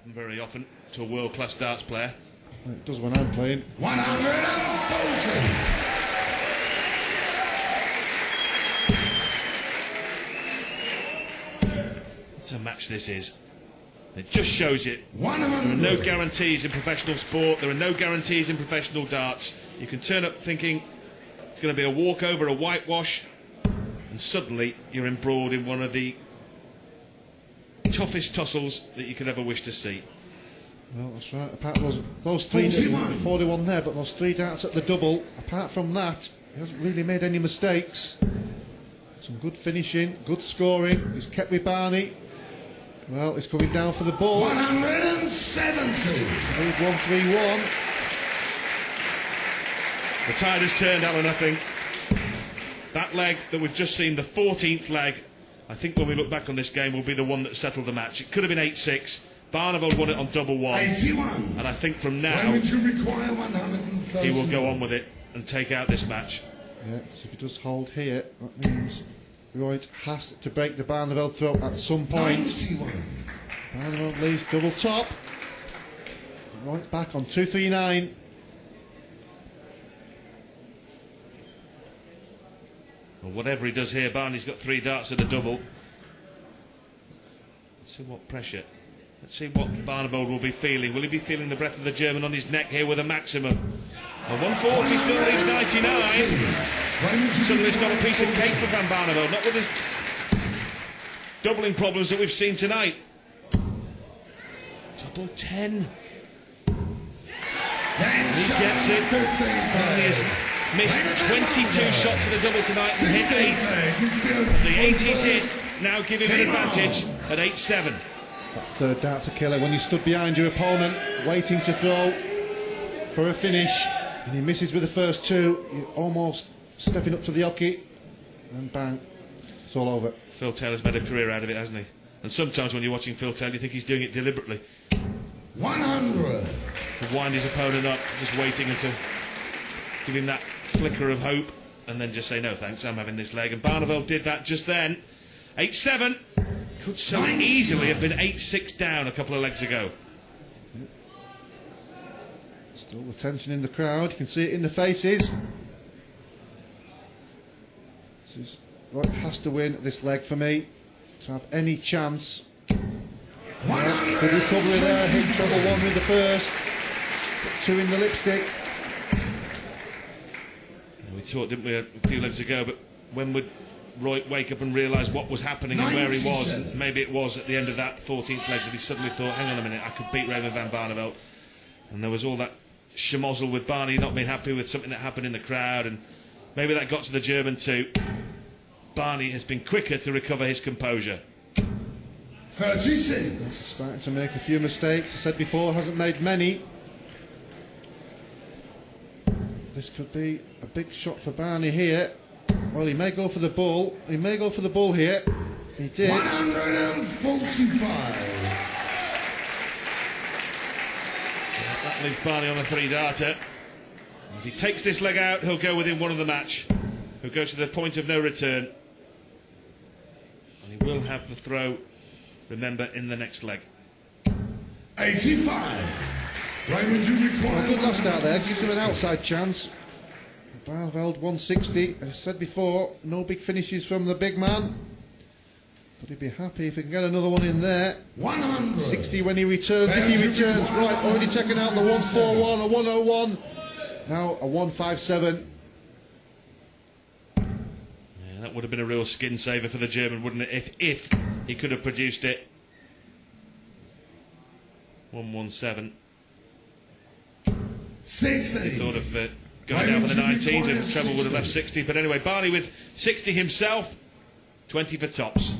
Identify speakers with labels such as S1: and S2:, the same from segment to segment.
S1: happen very often to a world-class darts player.
S2: It does when I'm playing.
S1: 140. What a match this is. It just shows it.
S3: 100.
S1: There are no guarantees in professional sport. There are no guarantees in professional darts. You can turn up thinking it's going to be a walkover, a whitewash, and suddenly you're embroiled in one of the toughest tussles that you could ever wish to see.
S2: Well, that's right. Apart from those three, 41 there, but those 3 darts at the double, apart from that, he hasn't really made any mistakes. Some good finishing, good scoring. He's kept with Barney. Well, he's coming down for the ball.
S3: 170.
S2: Lead 1-3-1.
S1: The tide has turned, Alan, I think. That leg that we've just seen, the 14th leg, I think when we look back on this game, will be the one that settled the match. It could have been 8-6. Barneveld won it on double one.
S3: 81.
S1: And I think from now, he will go on with it and take out this match.
S2: Yeah, so if he does hold here, that means Roith has to break the Barneveld throw at some point.
S3: 91.
S2: Barneveld leads double top. Roith back on 2-3-9.
S1: Well, whatever he does here, Barney's got 3 darts at a double. Let's see what pressure. Let's see what Barneveld will be feeling. Will he be feeling the breath of the German on his neck here with a maximum? Well, 140 still leaves 99. Suddenly it's not a piece of cake for Van Barneveld, not with his doubling problems that we've seen tonight. Double 10. He gets it. Barney has missed 22 shots at a double tonight and hit 8. The 8 he's hit now give him an advantage at 8-7.
S2: That third dart's a killer. When you stood behind your opponent, waiting to throw for a finish, and he misses with the first 2, you're almost stepping up to the hockey, and bang, it's all over.
S1: Phil Taylor's made a career out of it, hasn't he? And sometimes when you're watching Phil Taylor, you think he's doing it deliberately.
S3: 100.
S1: To wind his opponent up, just waiting and to give him that flicker of hope, and then just say, no thanks, I'm having this leg. And Barneveld did that just then. 8-7. Could so easily have been 8-6 down a couple of legs ago.
S2: Still the tension in the crowd, you can see it in the faces. This is what has to win this leg for me to have any chance. Well, good recovery there, hit treble 1 with the first, 2 in the lipstick.
S1: We talked, didn't we, a few legs ago, but when would Roith wake up and realise what was happening and where he was? And maybe it was at the end of that 14th leg that he suddenly thought, hang on a minute, I could beat Raymond Van Barneveld. And there was all that schmozzle with Barney not being happy with something that happened in the crowd, and maybe that got to the German too. Barney has been quicker to recover his composure.
S3: 36.
S2: Starting to make a few mistakes. I said before, hasn't made many. This could be a big shot for Barney here. Well, he may go for the bull. He may go for the bull here. He did.
S3: 145.
S1: That leaves Barney on a 3-darter. If he takes this leg out, he'll go within 1 of the match. He'll go to the point of no return. And he will have the throw, remember, in the next leg.
S3: 85.
S2: Well, good last out there, gives him an outside chance. Barneveld 160. As I said before, no big finishes from the big man. But he'd be happy if he can get another one in there.
S3: 100.
S2: 60 when he returns, if he returns. Right, already taken out the 141, a 101. Now a 157.
S1: Yeah, that would have been a real skin saver for the German, wouldn't it? If he could have produced it. 117.
S3: 60.
S1: He thought of going down for the 19s and treble would have left 60. But anyway, Barney with 60 himself. 20 for tops.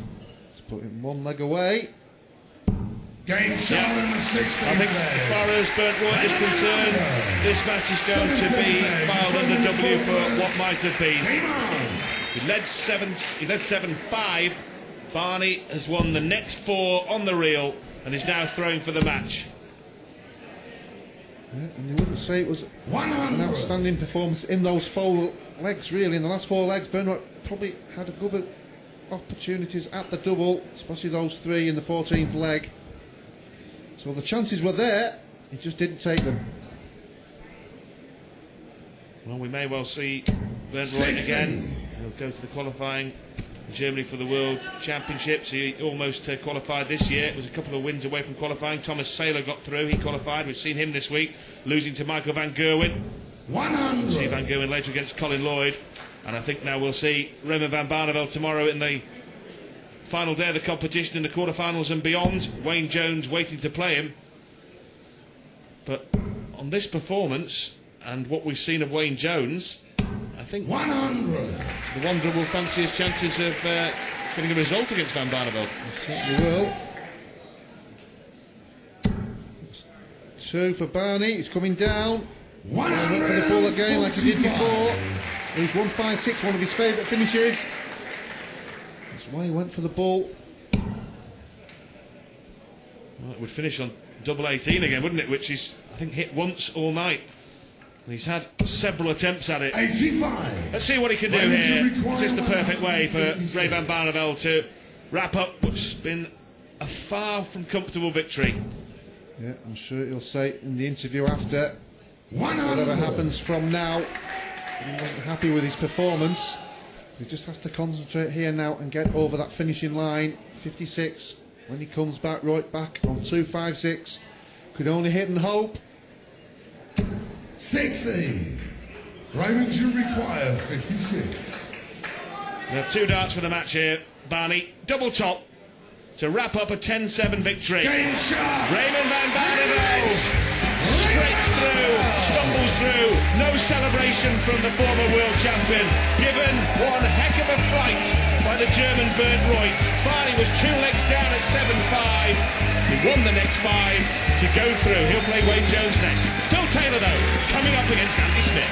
S2: Let's put him 1 leg away.
S3: Game shot in the 60.
S1: I think as far as Bernd Roith is concerned, this match is going to be filed under W for what might have been. He led 7-5. Barney has won the next 4 on the reel and is now throwing for the match.
S2: Yeah, and you wouldn't say it was an outstanding performance in those 4 legs, really. In the last 4 legs, Bernard probably had a good opportunities at the double, especially those 3 in the 14th leg. So the chances were there, he just didn't take them.
S1: Well, we may well see Bernd Roith again. He'll go to the qualifying in Germany for the World Championships. He almost qualified this year. It was a couple of wins away from qualifying. Thomas Saylor got through. He qualified. We've seen him this week, losing to Michael van Gerwen.
S3: 100.
S1: We'll see Van Gerwen later against Colin Lloyd. And I think now we'll see Raymond van Barneveld tomorrow in the final day of the competition in the quarterfinals and beyond. Wayne Jones waiting to play him. But on this performance and what we've seen of Wayne Jones, I think
S3: 100.
S1: the Wanderer will fancy his chances of getting a result against Van Barneveld.
S2: Certainly will. 2 for Barney, he's coming down. Went for the ball again like he did before. He's 156, one of his favourite finishes. That's why he went for the ball.
S1: Well, it would finish on double 18 again, wouldn't it? Which he's, I think, hit once all night. And he's had several attempts at it.
S3: 85.
S1: Let's see what he can do here. Is this the perfect way for Ray van Barneveld to wrap up what's been a far from comfortable victory?
S2: Yeah, I'm sure he'll say in the interview after,
S3: 100.
S2: whatever happens from now, he wasn't happy with his performance. He just has to concentrate here now and get over that finishing line. 56. When he comes back, Roith back on 256. Could only hit and hope.
S3: 60. Raymond, you require 56.
S1: We have 2 darts for the match here. Barney, double top to wrap up a 10-7 victory.
S3: Game shot.
S1: Raymond van Barneveld scrapes through, stumbles through, no celebration from the former world champion, given one heck of a fight by the German Bernd Roith. Barney was 2 legs down at 7-5. He won the next 5 to go through. He'll play Wayne Jones next. Phil Taylor, though, coming up against Andy Smith.